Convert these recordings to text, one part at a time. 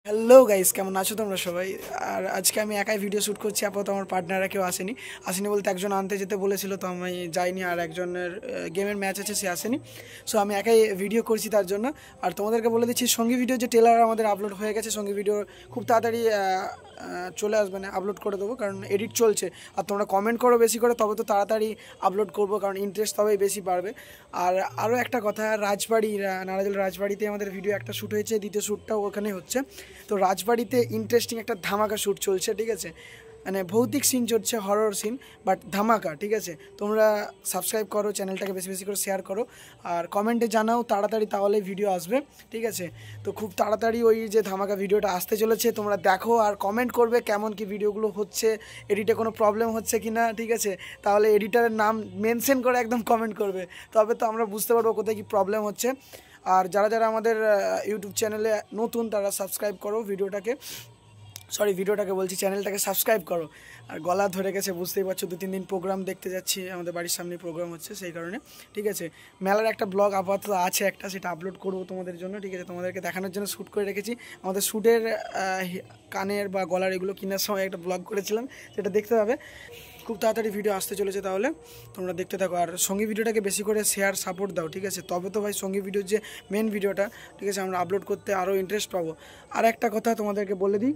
Hello guys, কেমন আছো তোমরা সবাই? আর আজকে আমি একাই ভিডিও শ্যুট করছি। আপাতত আমার পার্টনাররা কেউ আসেনি বলতে একজন আনতে যেতে বলেছিল, তো আমি যাইনি। আর একজনের গেমের ম্যাচ আছে, সে আসেনি। সো আমি একাই ভিডিও করছি তার জন্য। আর তোমাদেরকে বলে দিচ্ছি, সঙ্গী ভিডিও যে টেলার আমাদের আপলোড হয়ে গেছে, সঙ্গী ভিডিও খুব তাড়াতাড়ি চলে আসবে, না আপলোড করে দেবো, কারণ এডিট চলছে। আর তোমরা কমেন্ট করো বেশি করে, তবে তো তাড়াতাড়ি আপলোড করবো, কারণ ইন্টারেস্ট তবেই বেশি বাড়বে। আর আরও একটা কথা, রাজবাড়ি নারাজল রাজবাড়িতে আমাদের ভিডিও একটা শ্যুট হয়েছে, দ্বিতীয় শ্যুটটাও ওখানে হচ্ছে। তো রাজবাড়িতে ইন্টারেস্টিং একটা ধামাকা শ্যুট চলছে, ঠিক আছে? মানে ভৌতিক সিন চলছে, হরর সিন, বাট ধামাকা, ঠিক আছে? তোমরা সাবস্ক্রাইব করো, চ্যানেলটাকে বেশি বেশি করে শেয়ার করো, আর কমেন্টে জানাও তাড়াতাড়ি, তাহলে ভিডিও আসবে, ঠিক আছে? তো খুব তাড়াতাড়ি ওই যে ধামাকা ভিডিওটা আসতে চলেছে, তোমরা দেখো আর কমেন্ট করবে কেমন কি ভিডিওগুলো হচ্ছে, এডিটে কোনো প্রবলেম হচ্ছে কি না, ঠিক আছে? তাহলে এডিটারের নাম মেনশন করে একদম কমেন্ট করবে, তবে তো আমরা বুঝতে পারবো কোথায় কী প্রবলেম হচ্ছে। আর যারা যারা আমাদের ইউটিউব চ্যানেলে নতুন, তারা সাবস্ক্রাইব করো ভিডিওটাকে বলছি, চ্যানেলটাকে সাবস্ক্রাইব করো। আর গলা ধরে গেছে, বুঝতেই পারছো, 2-3 দিন প্রোগ্রাম দেখতে যাচ্ছি, আমাদের বাড়ির সামনে প্রোগ্রাম হচ্ছে, সেই কারণে, ঠিক আছে? মেলার একটা ব্লগ আপাতত আছে একটা, সেটা আপলোড করবো তোমাদের জন্য, ঠিক আছে? তোমাদেরকে দেখানোর জন্য শ্যুট করে রেখেছি। আমাদের শ্যুটের কানের বা গলার এগুলো কেনার সময় একটা ব্লগ করেছিলাম, সেটা দেখতে পাবে। খুব তাড়াতাড়ি ভিডিও আসতে চলেছে, তাহলে তোমরা দেখতে থাকো। আর সঙ্গী ভিডিওটাকে বেশি করে শেয়ার সাপোর্ট দাও, ঠিক আছে? তবে তো ভাই সঙ্গী ভিডিওর যে মেন ভিডিওটা, ঠিক আছে, আমরা আপলোড করতে আরও ইন্টারেস্ট পাবো। আর একটা কথা তোমাদেরকে বলে দিই,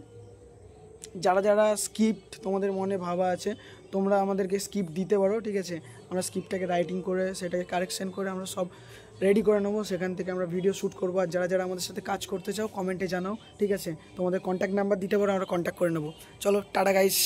যারা যারা স্ক্রিপ্ট তোমাদের মনে ভাবা আছে, তোমরা আমাদেরকে স্ক্রিপ্ট দিতে পারো, ঠিক আছে? আমরা স্ক্রিপ্টটাকে রাইটিং করে, সেটাকে কারেকশন করে আমরা সব রেডি করে নেবো, সেখান থেকে আমরা ভিডিও শ্যুট করবো। আর যারা যারা আমাদের সাথে কাজ করতে চাও, কমেন্টে জানাও, ঠিক আছে? তোমাদের কন্ট্যাক্ট নাম্বার দিতে পারো, আমরা কন্ট্যাক্ট করে নেবো। চলো, টাটা গাইস।